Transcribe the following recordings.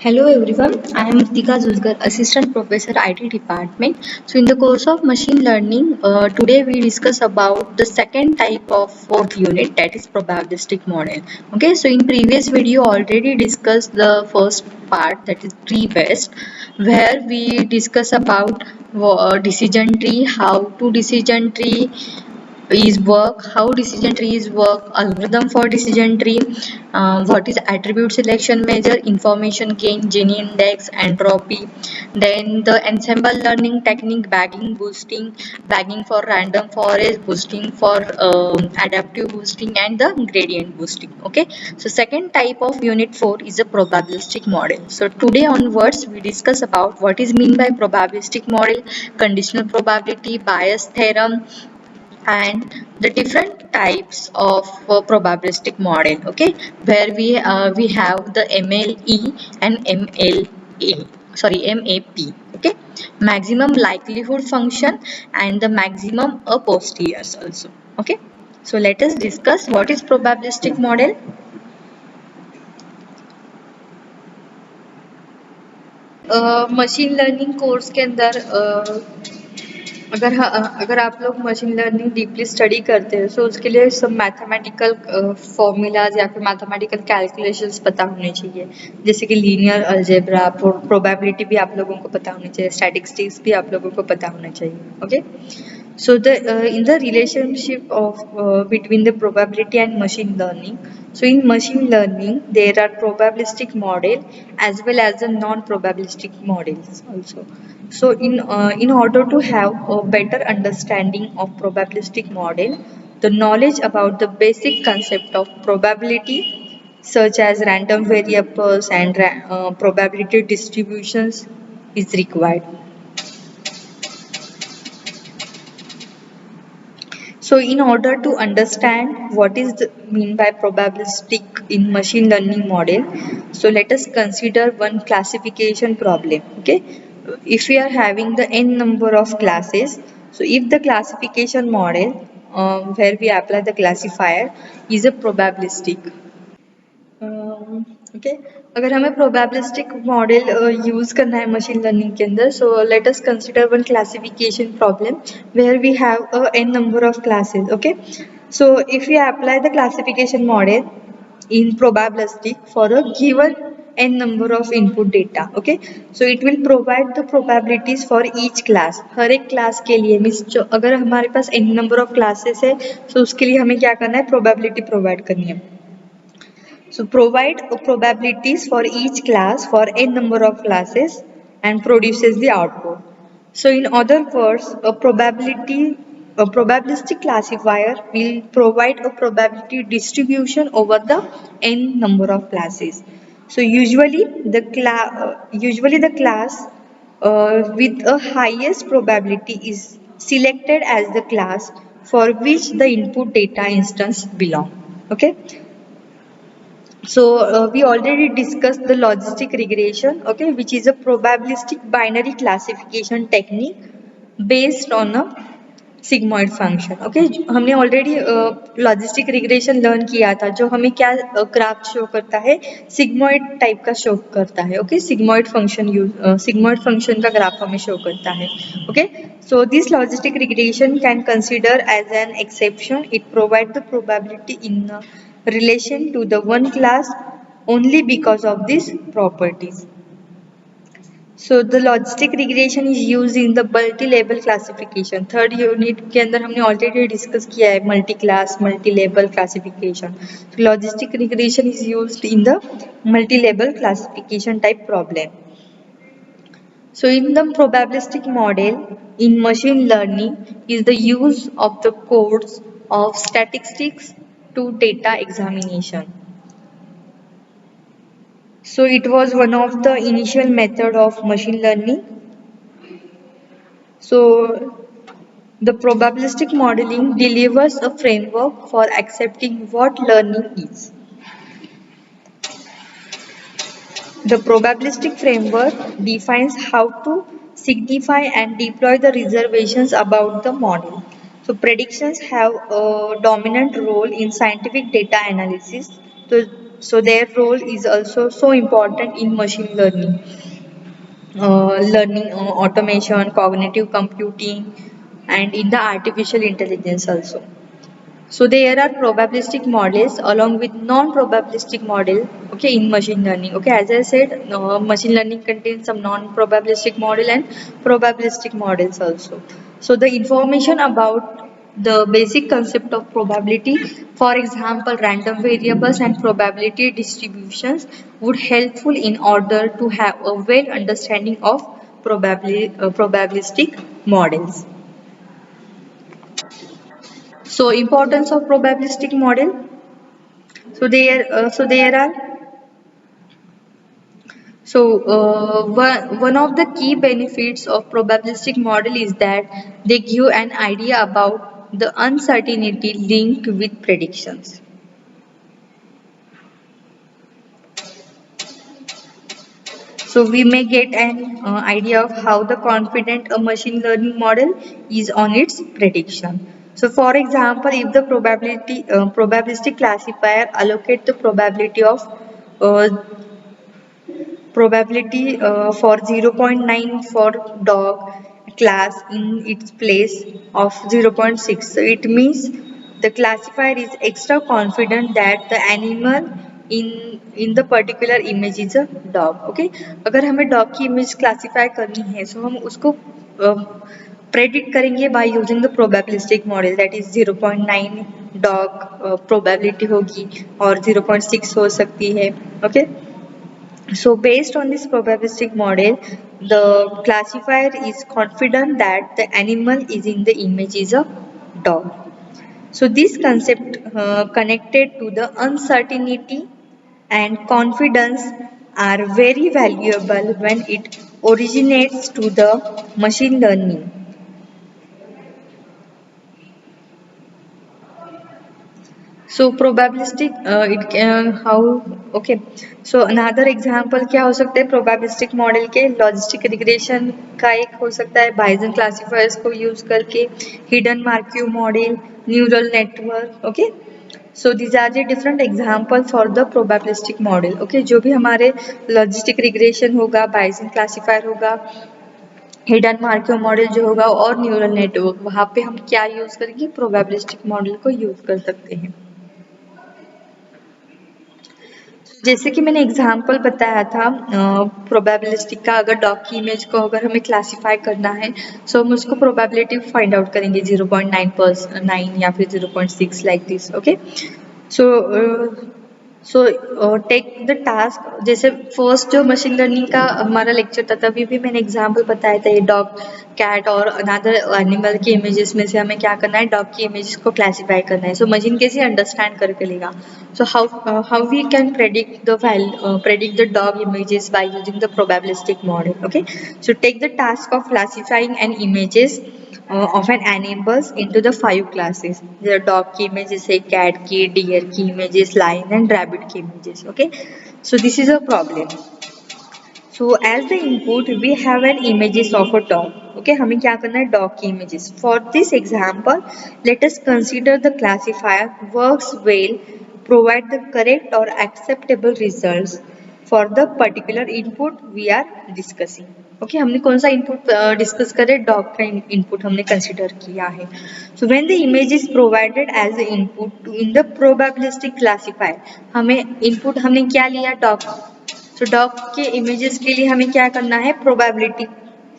Hello everyone, I am Ritika Zuzgar, Assistant Professor IT Department. So in the course of machine learning, today we discuss about the second type of fourth unit, that is probabilistic model. Okay, so in previous video already discussed the first part, that is tree based, where we discuss about decision tree, how to decision tree is work, how decision trees work, algorithm for decision tree, what is attribute selection measure, information gain, Gini index, entropy, then the ensemble learning technique, bagging for random forest, boosting for adaptive boosting, and the gradient boosting. Okay, so second type of unit 4 is a probabilistic model. So today onwards we discuss about what is mean by probabilistic model, conditional probability, Bayes theorem, and the different types of probabilistic model. Okay, where we have the MLE and MAP. Okay, maximum likelihood function and the maximum a posteriors also. Okay, so let us discuss what is probabilistic model. Machine learning course के अंदर अगर आप लोग machine learning deeply study करते हैं तो उसके लिए सब मैथमेटिकल फॉर्मूलाज या फिर मैथमेटिकल कैलकुलेशंस पता होने चाहिए, जैसे कि लीनियर अलजेब्रा, प्रोबेबिलिटी भी आप लोगों को पता होनी चाहिए, स्टैटिस्टिक्स भी आप लोगों को पता होना चाहिए. Okay, so the in the relationship of between the probability and machine learning, so in machine learning there are probabilistic model as well as the non-probabilistic models also. So in order to have a better understanding of probabilistic model, the knowledge about the basic concept of probability such as random variables and probability distributions is required. So in order to understand what is the mean by probabilistic in machine learning model, so let us consider one classification problem. Okay, if we are having the n number of classes, so if the classification model where we apply the classifier is a probabilistic. Okay, अगर हमें probabilistic model use करना है machine learning के अंदर, so let us consider one classification problem where we have a N number of classes. Okay, so if we apply the classification model in probabilistic for a given n number of input data, okay, so it will provide the probabilities for each class. हर एक class के लिए means जो अगर हमारे पास n number of classes है, so उसके लिए हमें क्या करना है, probability provide करनी है. So provide probabilities for each class for n number of classes and produces the output. So in other words, a probabilistic classifier will provide a probability distribution over the n number of classes. So usually the class with a highest probability is selected as the class for which the input data instance belong. Okay. So we already discussed the logistic regression, okay, which is a probabilistic binary classification technique based on a sigmoid function. Okay, हमने already logistic regression learn किया था, जो हमें क्या graph show करता है, sigmoid type का show करता है. ओके, sigmoid function का ग्राफ हमें शो करता है. Okay, so this logistic regression can consider as an exception. It provides the probability in relation to the one class only because of these properties. So the logistic regression is used in the multi-level classification. Third unit के अंदर हमने already discuss किया है multi class multi level classification. Logistic regression is used in the multi level classification type problem. So in the probabilistic model in machine learning is the use of the codes of statistics to data examination. So it was one of the initial method of machine learning. So the probabilistic modeling delivers a framework for accepting what learning is. The probabilistic framework defines how to signify and deploy the reservations about the model. So predictions have a dominant role in scientific data analysis. तो So their role is also so important in machine learning, automation, cognitive computing, and in the artificial intelligence also. So there are probabilistic models along with non-probabilistic model. Okay, in machine learning. Okay, as I said, machine learning contains some non-probabilistic model and probabilistic models also. So the information about the basic concept of probability, for example, random variables and probability distributions, would helpful in order to have a well understanding of probabilistic models. So importance of probabilistic model. So there are one of the key benefits of probabilistic model is that they give an idea about the uncertainty linked with predictions. So we may get an idea of how the confident a machine learning model is on its prediction. So for example, if the probabilistic classifier allocate the uh, probability for zero point 0.9 for dog class in its place of zero point 0.6. So it means the classifier is extra confident that the animal in the particular image is a dog. Okay, अगर हमें dog की image classify करनी है so हम उसको predict करेंगे by using the probabilistic model, that is 0.9 dog probability होगी और 0.6 हो सकती है. Okay. So based on this probabilistic model, the classifier is confident that the animal is in the image is a dog. So this concept connected to the uncertainty and confidence are very valuable when it originates to the machine learning. So probabilistic it can how okay. So another example क्या हो सकता है probabilistic model के logistic regression का एक हो सकता है Bayesian classifiers को use करके hidden Markov model, neural network. Okay. So these are the different example for the probabilistic model. Okay, जो भी हमारे logistic regression होगा, Bayesian classifier होगा, हिडन मार्कोव मॉडल जो होगा और न्यूरल नेटवर्क, वहाँ पे हम क्या यूज करेंगे प्रोबेबिलिस्टिक मॉडल को यूज कर सकते हैं. जैसे कि मैंने एग्जाम्पल बताया था प्रोबेबिलिस्टिक का, अगर डॉग की इमेज को अगर हमें क्लासिफाई करना है सो हम उसको प्रोबेबिलिटी फाइंड आउट करेंगे 0.9 या फिर 0.6 like this. Okay. So take the task, जैसे फर्स्ट जो मशीन लर्निंग का हमारा लेक्चर था तभी भी मैंने एग्जांपल बताया था, ये डॉग, कैट और अनदर एनिमल की इमेजेस में से हमें क्या करना है, डॉग की इमेजेस को क्लासिफाई करना है. सो मशीन कैसे अंडरस्टैंड करके लेगा. So how we can predict the predict the dog images by using the probabilistic model. Okay, so take the task of classifying an images of an animals into the 5 classes. The dog की images है, cat की, deer की images, lion and rabbit की images. Okay, so this is a problem. So as the input we have an images of a dog. Okay, हमें क्या करना है, dog की images. For this example, let us consider the classifier works well, provide the correct or acceptable results for the particular input we are discussing. Okay, हमने कौन सा input discuss करे, dog का input हमने consider किया है. So when the image is provided as the input in the probabilistic classifier, हमें input हमने क्या लिया, dog. सो डॉग के इमेजेस के लिए हमें क्या करना है, प्रोबेबिलिटी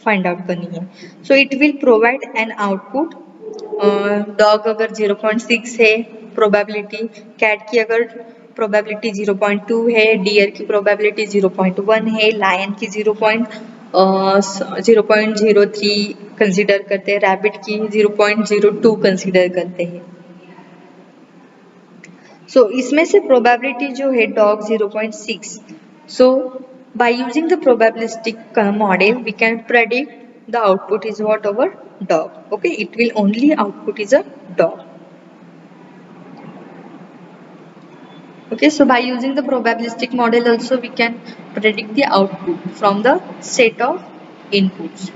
फाइंड आउट करनी है. So it will provide an output. Dog अगर 0.6 है प्रोबेबिलिटी, कैट की अगर प्रोबेबिलिटी 0.2 है, डियर की प्रोबेबिलिटी 0.1 है, लायन की 0.03 कंसिडर करते हैं, रैबिट की 0.02 कंसिडर करते हैं. सो इसमें से प्रोबेबिलिटी जो है dog 0.6. So by using the probabilistic model, we can predict the output is what, our dog. Okay, it will only output is a dog. Okay, so by using the probabilistic model also we can predict the output from the set of inputs.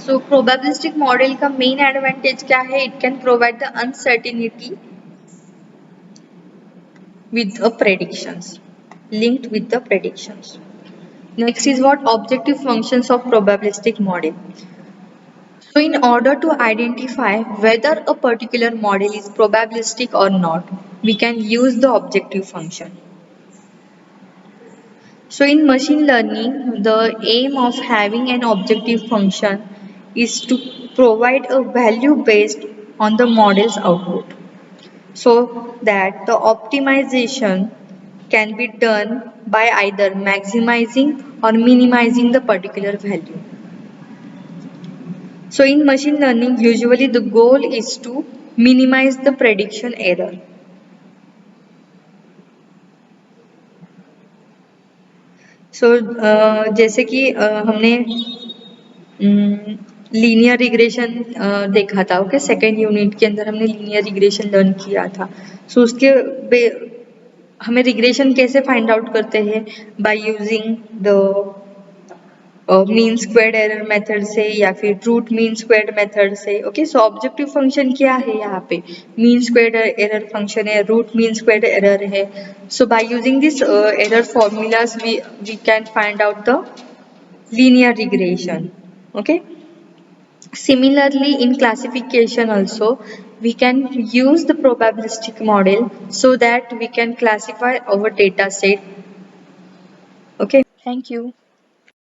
So probabilistic model का main advantage क्या है? It can provide the uncertainty with the predictions, linked with the predictions. Next is what objective functions of probabilistic model. So in order to identify whether a particular model is probabilistic or not, we can use the objective function. So in machine learning, the aim of having an objective function is to provide a value based on the model's output, so that the optimization can be done by either maximizing or minimizing the particular value. So in machine learning, usually the goal is to minimize the prediction error. So जैसे कि हमने linear regression देखा था, okay, second unit के अंदर हमने linear regression learn किया था. सो उसके हमें रिग्रेशन कैसे फाइंड आउट करते हैं? By using the mean squared error method से या फिर रूट मीन स्क्वेयर्ड मेथड से. ओके, सो ऑब्जेक्टिव फंक्शन क्या है यहाँ पे? मीन स्क्वेयर्ड एरर फंक्शन है, रूट मीन स्क्वेयर्ड एरर है. So by using this error formulas we can find out the linear regression. Okay, similarly in classification also we can use the probabilistic model so that we can classify our data set. Okay, thank you.